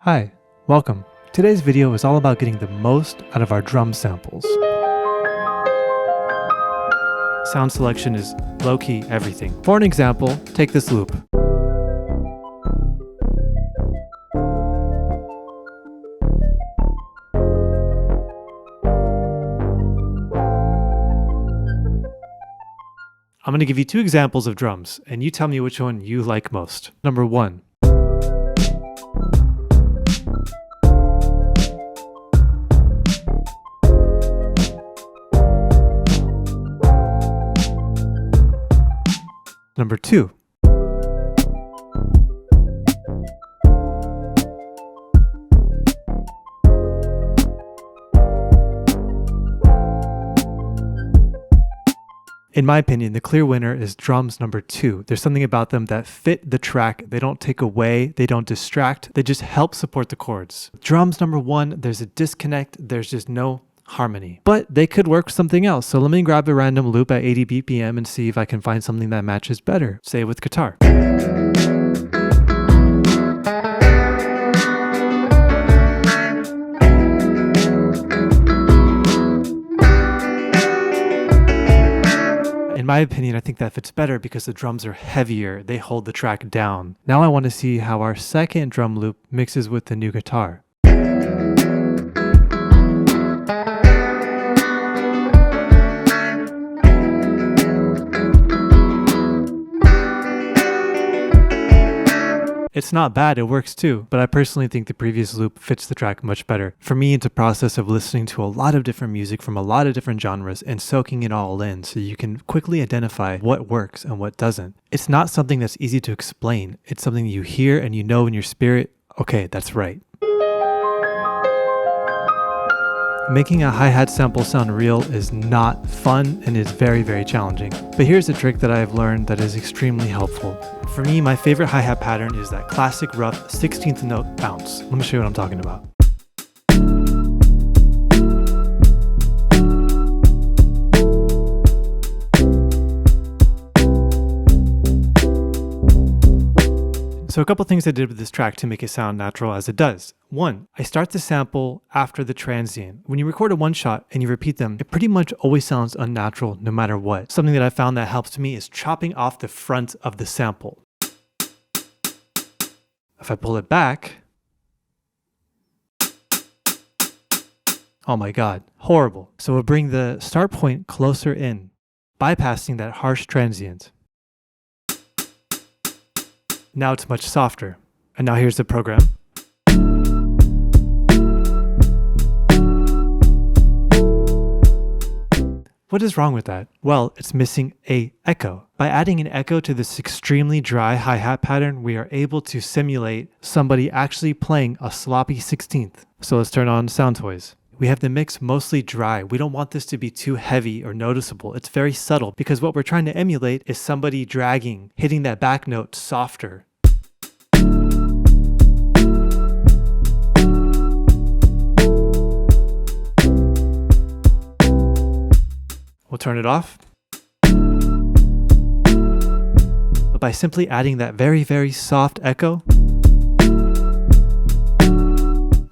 Hi, welcome. Today's video is all about getting the most out of our drum samples. Sound selection is low-key everything. For an example, take this loop. I'm going to give you two examples of drums, and you tell me which one you like most. Number 1. Number 2. In my opinion, the clear winner is drums number 2. There's something about them that fit the track. They don't take away, they don't distract, they just help support the chords. Drums number 1, there's a disconnect, there's just no harmony. But they could work for something else. So let me grab a random loop at 80 BPM and see if I can find something that matches better, say with guitar. In my opinion, I think that fits better because the drums are heavier, they hold the track down. Now I want to see how our second drum loop mixes with the new guitar. It's not bad, it works too, but I personally think the previous loop fits the track much better. For me, it's a process of listening to a lot of different music from a lot of different genres and soaking it all in so you can quickly identify what works and what doesn't. It's not something that's easy to explain. It's something you hear and you know in your spirit, okay, that's right. Making a hi-hat sample sound real is not fun and is very, very challenging. But here's a trick that I've learned that is extremely helpful. For me, my favorite hi-hat pattern is that classic rough 16th note bounce. Let me show you what I'm talking about. So a couple things I did with this track to make it sound natural as it does. 1, I start the sample after the transient. When you record a one shot and you repeat them, it pretty much always sounds unnatural no matter what. Something that I found that helps me is chopping off the front of the sample. If I pull it back, oh my god, horrible. So we'll bring the start point closer in, bypassing that harsh transient. Now it's much softer. And now here's the program. What is wrong with that? Well, it's missing an echo. By adding an echo to this extremely dry hi-hat pattern, we are able to simulate somebody actually playing a sloppy 16th. So let's turn on Sound Toys. We have the mix mostly dry. We don't want this to be too heavy or noticeable. It's very subtle because what we're trying to emulate is somebody dragging, hitting that back note softer. We'll turn it off. But by simply adding that very, very soft echo,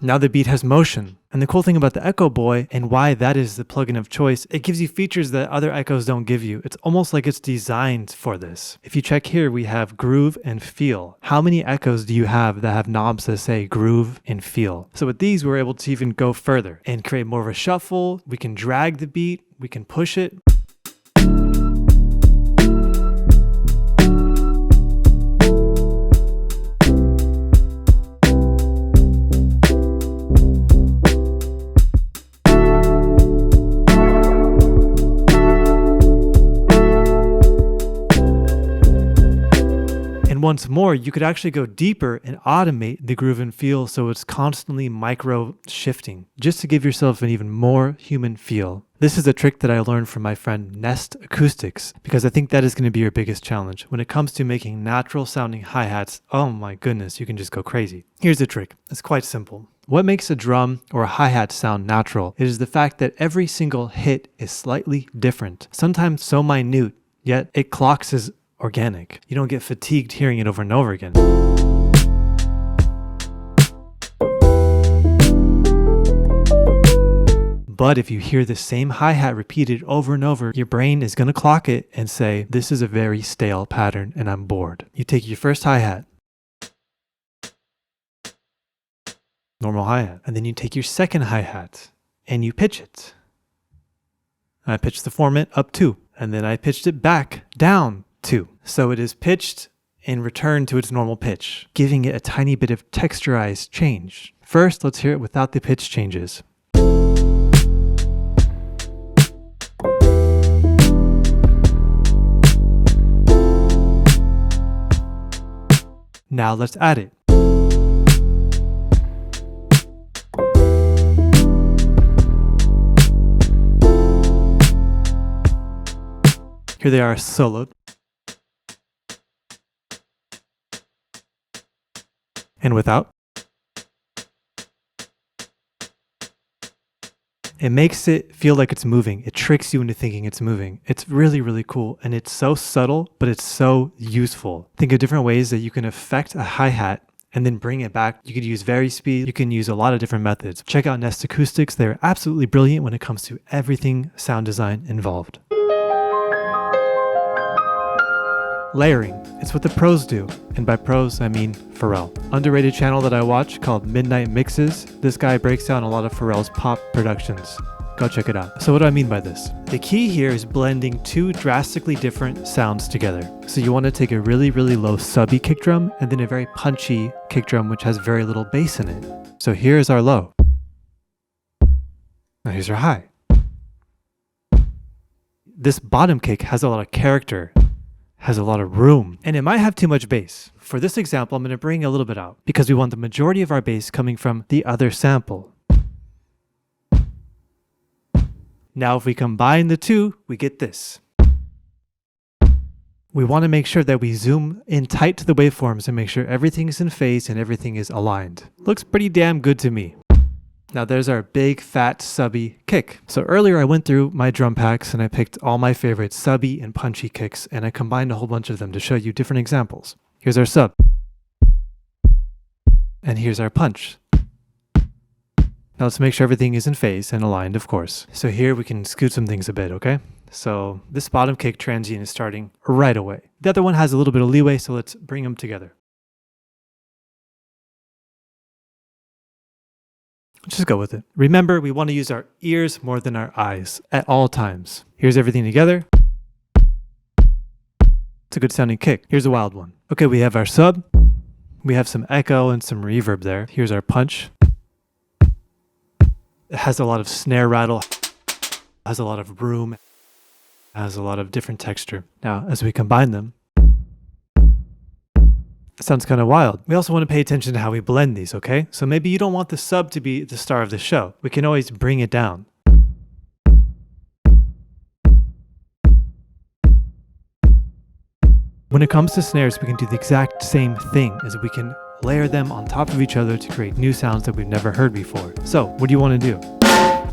now the beat has motion. And the cool thing about the EchoBoy and why that is the plugin of choice, it gives you features that other echoes don't give you. It's almost like it's designed for this. If you check here, we have groove and feel. How many echoes do you have that have knobs that say groove and feel? So with these, we're able to even go further and create more of a shuffle. We can drag the beat, we can push it. Once more, you could actually go deeper and automate the groove and feel so it's constantly micro shifting, just to give yourself an even more human feel. This is a trick that I learned from my friend Nest Acoustics, because I think that is going to be your biggest challenge. When it comes to making natural sounding hi-hats, oh my goodness, you can just go crazy. Here's the trick. It's quite simple. What makes a drum or a hi-hat sound natural is the fact that every single hit is slightly different, sometimes so minute, yet it clocks as organic. You don't get fatigued hearing it over and over again. But if you hear the same hi-hat repeated over and over, your brain is going to clock it and say, this is a very stale pattern and I'm bored. You take your first hi-hat, normal hi-hat, and then you take your second hi-hat and you pitch it. I pitched the formant up 2, and then I pitched it back down 2. So it is pitched and returned to its normal pitch, giving it a tiny bit of texturized change. First, let's hear it without the pitch changes. Now let's add it. Here they are soloed. And without. It makes it feel like it's moving. It tricks you into thinking it's moving. It's really, really cool. And it's so subtle, but it's so useful. Think of different ways that you can affect a hi-hat and then bring it back. You could use vari-speed. You can use a lot of different methods. Check out Nest Acoustics. They're absolutely brilliant when it comes to everything sound design involved. Layering. It's what the pros do. And by pros, I mean Pharrell. Underrated channel that I watch called Midnight Mixes. This guy breaks down a lot of Pharrell's pop productions. Go check it out. So what do I mean by this? The key here is blending 2 drastically different sounds together. So you want to take a really, really low subby kick drum and then a very punchy kick drum which has very little bass in it. So here's our low. Now here's our high. This bottom kick has a lot of character, has a lot of room, and it might have too much bass. For this example, I'm going to bring a little bit out because we want the majority of our bass coming from the other sample. Now if we combine the 2, we get this. We want to make sure that we zoom in tight to the waveforms and make sure everything is in phase and everything is aligned. Looks pretty damn good to me. Now there's our big fat subby kick. So earlier I went through my drum packs and I picked all my favorite subby and punchy kicks and I combined a whole bunch of them to show you different examples. Here's our sub. And here's our punch. Now let's make sure everything is in phase and aligned, of course. So here we can scoot some things a bit, okay? So this bottom kick transient is starting right away. The other one has a little bit of leeway, so let's bring them together. Just go with it. Remember, we want to use our ears more than our eyes at all times. Here's everything together. It's a good sounding kick. Here's a wild one. Okay, we have our sub. We have some echo and some reverb there. Here's our punch. It has a lot of snare rattle, has a lot of room, has a lot of different texture. Now, as we combine them, it sounds kind of wild. We also want to pay attention to how we blend these, okay? So maybe you don't want the sub to be the star of the show. We can always bring it down. When it comes to snares, we can do the exact same thing, as we can layer them on top of each other to create new sounds that we've never heard before. So, what do you want to do?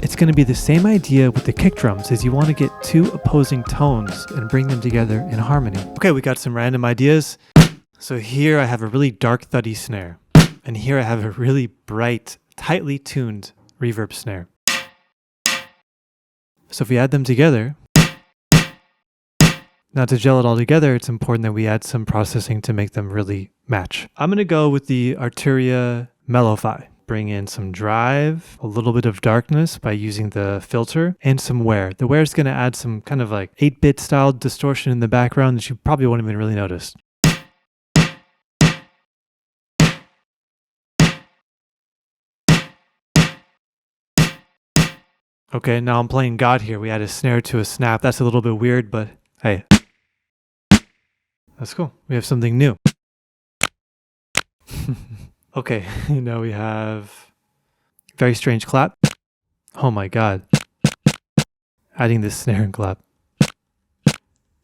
It's going to be the same idea with the kick drums, as you want to get 2 opposing tones and bring them together in harmony. Okay, we got some random ideas. So here I have a really dark thuddy snare, and here I have a really bright, tightly tuned reverb snare. So if we add them together, now to gel it all together, it's important that we add some processing to make them really match. I'm going to go with the Arturia Mellow-Fi. Bring in some drive, a little bit of darkness by using the filter, and some wear. The wear is going to add some kind of like 8-bit style distortion in the background that you probably won't even really notice. Okay, now I'm playing God here. We add a snare to a snap. That's a little bit weird, but hey, that's cool. We have something new. Okay, now we have very strange clap. Oh my God. Adding this snare and clap.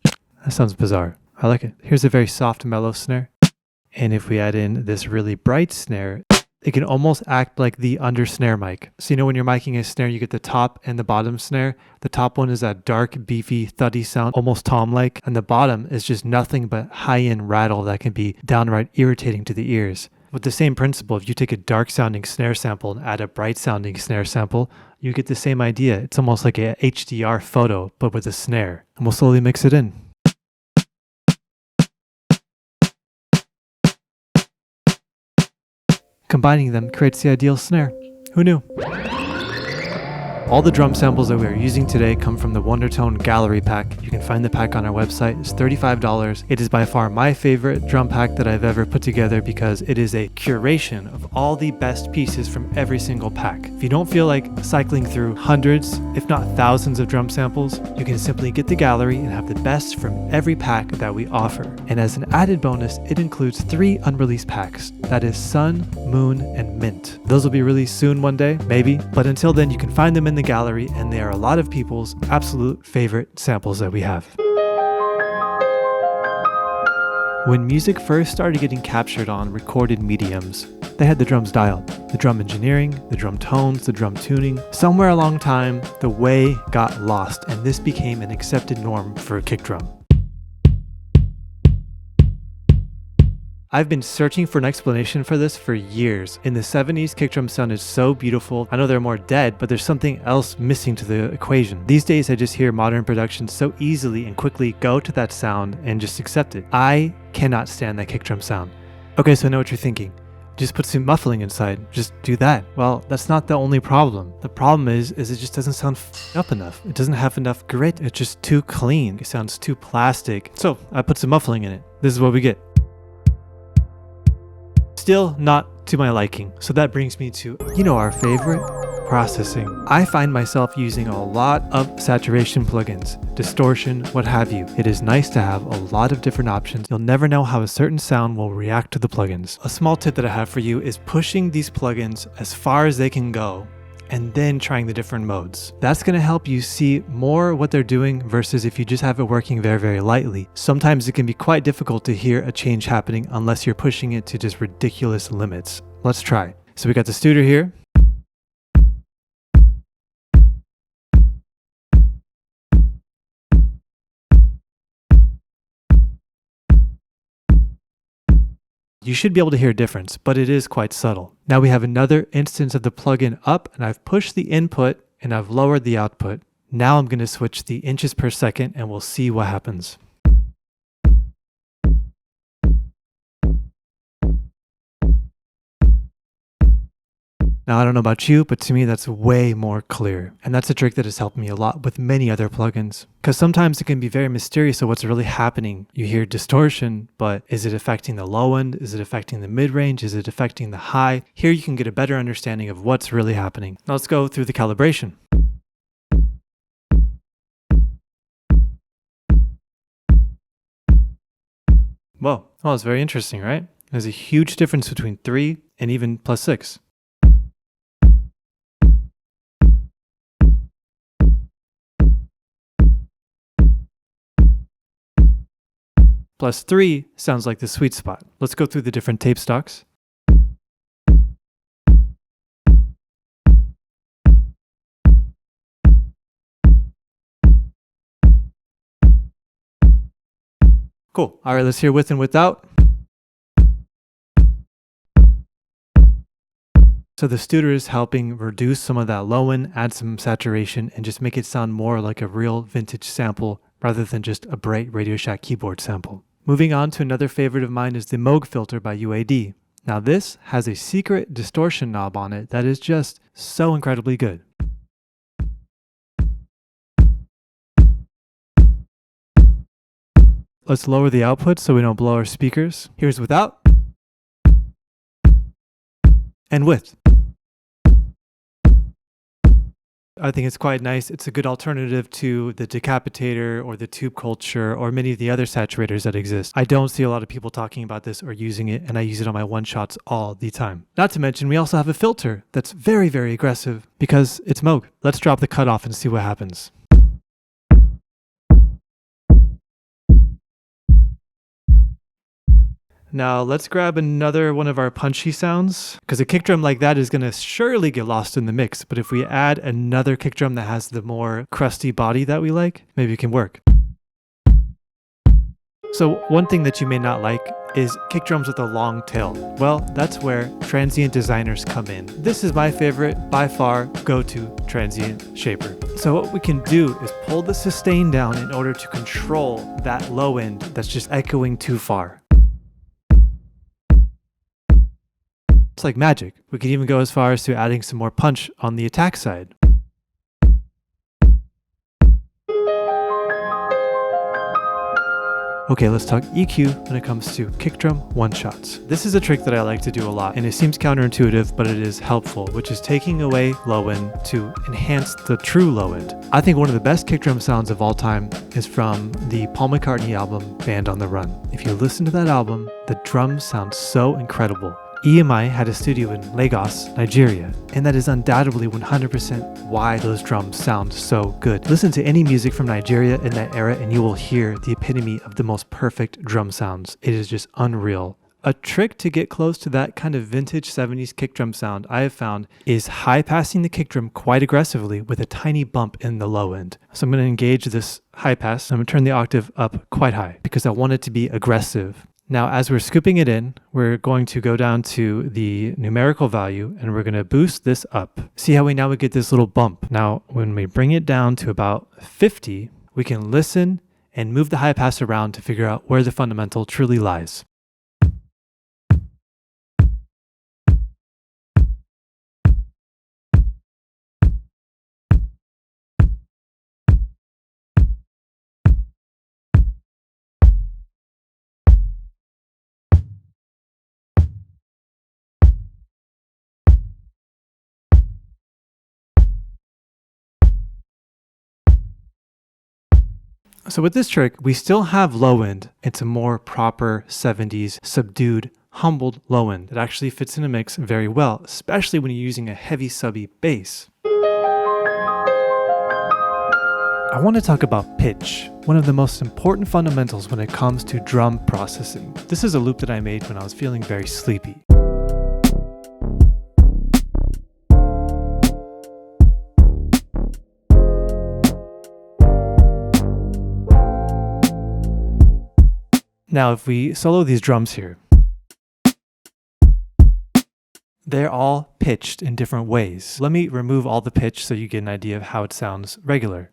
That sounds bizarre. I like it. Here's a very soft, mellow snare. And if we add in this really bright snare, it can almost act like the under snare mic. So you know when you're miking a snare, you get the top and the bottom snare. The top one is that dark, beefy, thuddy sound, almost tom-like. And the bottom is just nothing but high-end rattle that can be downright irritating to the ears. With the same principle, if you take a dark sounding snare sample and add a bright sounding snare sample, you get the same idea. It's almost like a HDR photo, but with a snare. And we'll slowly mix it in. Combining them creates the ideal snare. Who knew? All the drum samples that we are using today come from the Wondertone Gallery Pack. You can find the pack on our website. It's $35. It is by far my favorite drum pack that I've ever put together because it is a curation of all the best pieces from every single pack. If you don't feel like cycling through hundreds, if not thousands of drum samples, you can simply get the gallery and have the best from every pack that we offer. And as an added bonus, it includes 3 unreleased packs. That is Sun, Moon, and Mint. Those will be released soon one day, maybe, but until then you can find them in the gallery, and they are a lot of people's absolute favorite samples that we have. When music first started getting captured on recorded mediums, they had the drums dialed. The drum engineering, the drum tones, the drum tuning. Somewhere along time, the way got lost, and this became an accepted norm for a kick drum. I've been searching for an explanation for this for years. In the 70s, kick drum sounded so beautiful. I know they're more dead, but there's something else missing to the equation. These days, I just hear modern productions so easily and quickly go to that sound and just accept it. I cannot stand that kick drum sound. Okay, so I know what you're thinking. Just put some muffling inside. Just do that. Well, that's not the only problem. The problem is it just doesn't sound up enough. It doesn't have enough grit. It's just too clean. It sounds too plastic. So I put some muffling in it. This is what we get. Still not to my liking. So that brings me to, our favorite, processing. I find myself using a lot of saturation plugins, distortion, what have you. It is nice to have a lot of different options. You'll never know how a certain sound will react to the plugins. A small tip that I have for you is pushing these plugins as far as they can go and then trying the different modes. That's going to help you see more what they're doing versus if you just have it working very, very lightly. Sometimes it can be quite difficult to hear a change happening unless you're pushing it to just ridiculous limits. Let's try. So we got the Studer here. You should be able to hear a difference, but it is quite subtle. Now we have another instance of the plugin up, and I've pushed the input and I've lowered the output. Now I'm going to switch the inches per second and we'll see what happens. Now, I don't know about you, but to me, that's way more clear. And that's a trick that has helped me a lot with many other plugins. Because sometimes it can be very mysterious of what's really happening. You hear distortion, but is it affecting the low end? Is it affecting the mid-range? Is it affecting the high? Here you can get a better understanding of what's really happening. Now let's go through the calibration. Whoa, well, it's very interesting, right? There's a huge difference between 3 and even +6. +3 sounds like the sweet spot. Let's go through the different tape stocks. Cool. All right, let's hear with and without. So the Studer is helping reduce some of that low end, add some saturation, and just make it sound more like a real vintage sample rather than just a bright Radio Shack keyboard sample. Moving on to another favorite of mine is the Moog filter by UAD. Now this has a secret distortion knob on it that is just so incredibly good. Let's lower the output so we don't blow our speakers. Here's without and with. I think it's quite nice. It's a good alternative to the decapitator or the tube culture or many of the other saturators that exist. I don't see a lot of people talking about this or using it, and I use it on my one-shots all the time. Not to mention, we also have a filter that's very, very aggressive because it's Moog. Let's drop the cutoff and see what happens. Now let's grab another one of our punchy sounds, because a kick drum like that is going to surely get lost in the mix. But if we add another kick drum that has the more crusty body that we like, maybe it can work. So one thing that you may not like is kick drums with a long tail. Well, that's where transient designers come in. This is my favorite, by far, go-to transient shaper. So what we can do is pull the sustain down in order to control that low end that's just echoing too far. It's like magic. We can even go as far as to adding some more punch on the attack side. Okay, let's talk EQ when it comes to kick drum one-shots. This is a trick that I like to do a lot, and it seems counterintuitive, but it is helpful, which is taking away low end to enhance the true low end. I think one of the best kick drum sounds of all time is from the Paul McCartney album, Band on the Run. If you listen to that album, the drums sound so incredible. EMI had a studio in Lagos, Nigeria, and that is undoubtedly 100% why those drums sound so good. Listen to any music from Nigeria in that era and you will hear the epitome of the most perfect drum sounds. It is just unreal. A trick to get close to that kind of vintage 70s kick drum sound I have found is high passing the kick drum quite aggressively with a tiny bump in the low end. So I'm going to engage this high pass. I'm going to turn the octave up quite high because I want it to be aggressive. Now, as we're scooping it in, we're going to go down to the numerical value and we're going to boost this up. See how we get this little bump. Now, when we bring it down to about 50, we can listen and move the high pass around to figure out where the fundamental truly lies. So with this trick, we still have low end. It's a more proper 70s subdued, humbled low end that actually fits in a mix very well, especially when you're using a heavy subby bass. I want to talk about pitch, one of the most important fundamentals when it comes to drum processing. This is a loop that I made when I was feeling very sleepy. Now, if we solo these drums here, they're all pitched in different ways. Let me remove all the pitch so you get an idea of how it sounds regular.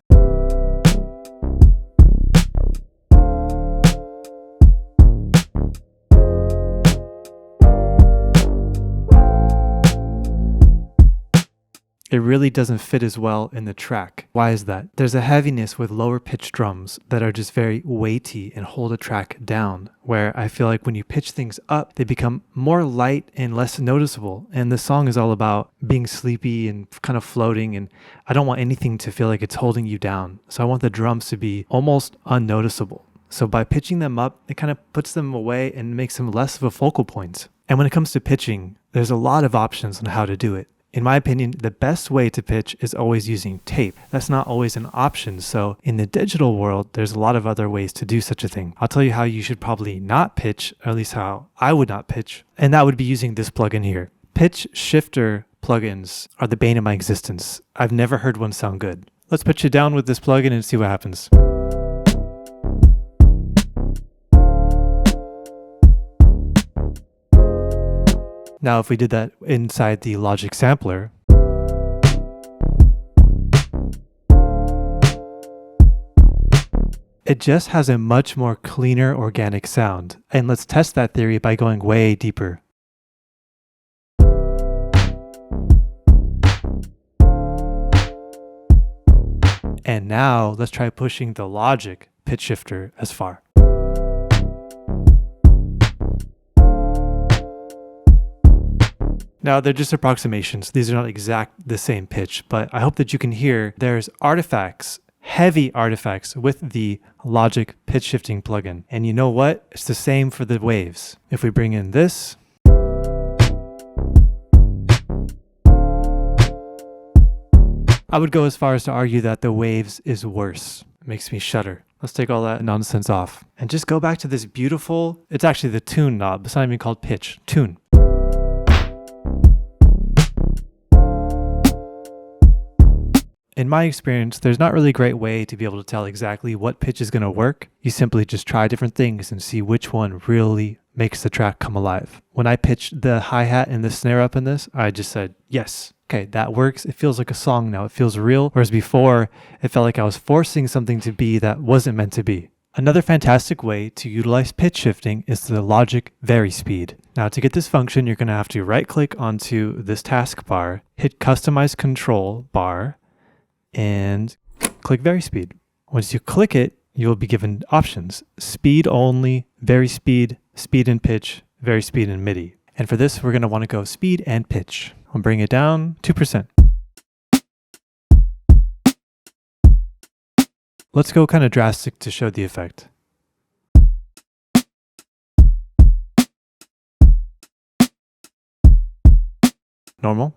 It really doesn't fit as well in the track. Why is that? There's a heaviness with lower pitched drums that are just very weighty and hold a track down, where I feel like when you pitch things up, they become more light and less noticeable. And the song is all about being sleepy and kind of floating, and I don't want anything to feel like it's holding you down. So I want the drums to be almost unnoticeable. So by pitching them up, it kind of puts them away and makes them less of a focal point. And when it comes to pitching, there's a lot of options on how to do it. In my opinion, the best way to pitch is always using tape. That's not always an option. So in the digital world, there's a lot of other ways to do such a thing. I'll tell you how you should probably not pitch, or at least how I would not pitch. And that would be using this plugin here. Pitch shifter plugins are the bane of my existence. I've never heard one sound good. Let's pitch it down with this plugin and see what happens. Now, if we did that inside the Logic sampler, it just has a much more cleaner organic sound. And let's test that theory by going way deeper. And now let's try pushing the Logic pitch shifter as far. Now, they're just approximations. These are not exact the same pitch, but I hope that you can hear there's artifacts, heavy artifacts with the Logic pitch shifting plugin. And you know what? It's the same for the waves. If we bring in this, I would go as far as to argue that the waves is worse. It makes me shudder. Let's take all that nonsense off and just go back to this beautiful, it's actually the tune knob. It's not even called pitch, tune. In my experience, there's not really a great way to be able to tell exactly what pitch is going to work. You simply just try different things and see which one really makes the track come alive. When I pitched the hi-hat and the snare up in this, I just said, yes, okay, that works. It feels like a song now. It feels real. Whereas before, it felt like I was forcing something to be that wasn't meant to be. Another fantastic way to utilize pitch shifting is the Logic Vary Speed. Now to get this function, you're going to have to right click onto this taskbar, hit Customize Control bar, and click Vary Speed. Once you click it, you'll be given options: speed only, vary speed, speed and pitch, vary speed and MIDI. And for this, we're going to want to go speed and pitch. I'll bring it down 2%. Let's go kind of drastic to show the effect. Normal.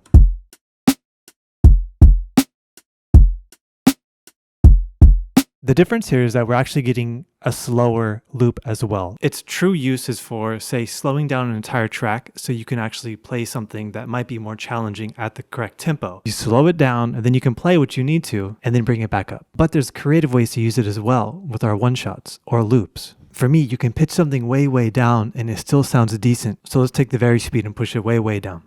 The difference here is that we're actually getting a slower loop as well. Its true use is for, say, slowing down an entire track so you can actually play something that might be more challenging at the correct tempo. You slow it down and then you can play what you need to and then bring it back up. But there's creative ways to use it as well with our one-shots or loops. For me, you can pitch something way, way down and it still sounds decent. So let's take the vary speed and push it way, way down.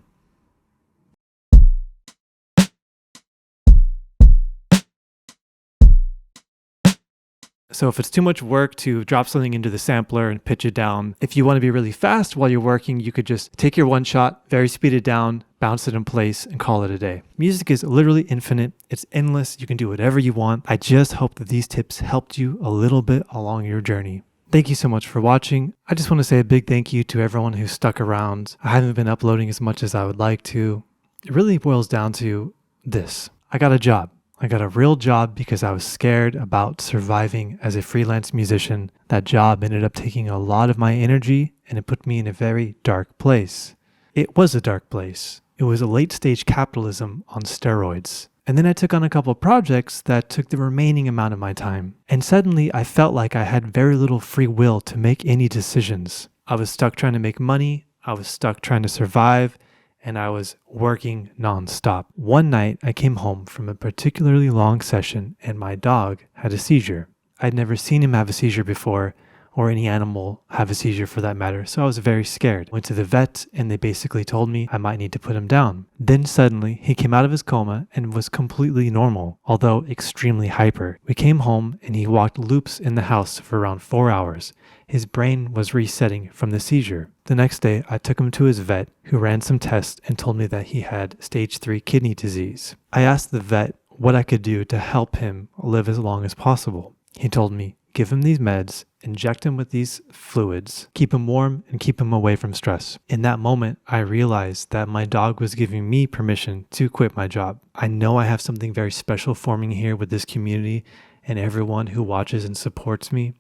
So if it's too much work to drop something into the sampler and pitch it down, if you want to be really fast while you're working, you could just take your one shot, vary speed it down, bounce it in place, and call it a day. Music is literally infinite. It's endless. You can do whatever you want. I just hope that these tips helped you a little bit along your journey. Thank you so much for watching. I just want to say a big thank you to everyone who stuck around. I haven't been uploading as much as I would like to. It really boils down to this. I got a job. I got a real job because I was scared about surviving as a freelance musician. That job ended up taking a lot of my energy and it put me in a very dark place. It was a dark place. It was a late stage capitalism on steroids. And then I took on a couple of projects that took the remaining amount of my time. And suddenly I felt like I had very little free will to make any decisions. I was stuck trying to make money. I was stuck trying to survive. And I was working nonstop. One night, I came home from a particularly long session and my dog had a seizure. I'd never seen him have a seizure before, or any animal have a seizure for that matter, so I was very scared. Went to the vet and they basically told me I might need to put him down. Then suddenly, he came out of his coma and was completely normal, although extremely hyper. We came home and he walked loops in the house for around 4 hours. His brain was resetting from the seizure. The next day, I took him to his vet, who ran some tests and told me that he had stage 3 kidney disease. I asked the vet what I could do to help him live as long as possible. He told me, give him these meds, inject him with these fluids, keep him warm, and keep him away from stress. In that moment, I realized that my dog was giving me permission to quit my job. I know I have something very special forming here with this community and everyone who watches and supports me,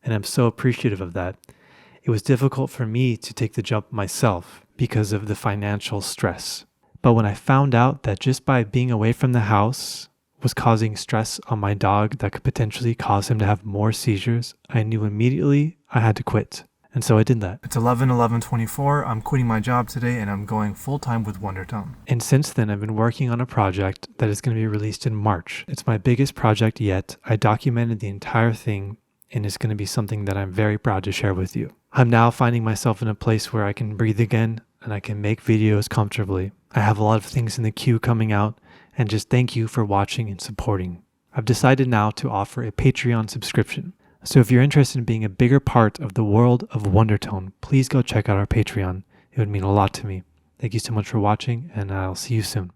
and I'm so appreciative of that. It was difficult for me to take the jump myself because of the financial stress. But when I found out that just by being away from the house was causing stress on my dog that could potentially cause him to have more seizures, I knew immediately I had to quit. And so I did that. It's 11/11/24. I'm quitting my job today and I'm going full-time with Wondertone. And since then, I've been working on a project that is going to be released in March. It's my biggest project yet. I documented the entire thing and it's going to be something that I'm very proud to share with you. I'm now finding myself in a place where I can breathe again and I can make videos comfortably. I have a lot of things in the queue coming out, and just thank you for watching and supporting. I've decided now to offer a Patreon subscription. So if you're interested in being a bigger part of the world of Wondertone, please go check out our Patreon. It would mean a lot to me. Thank you so much for watching, and I'll see you soon.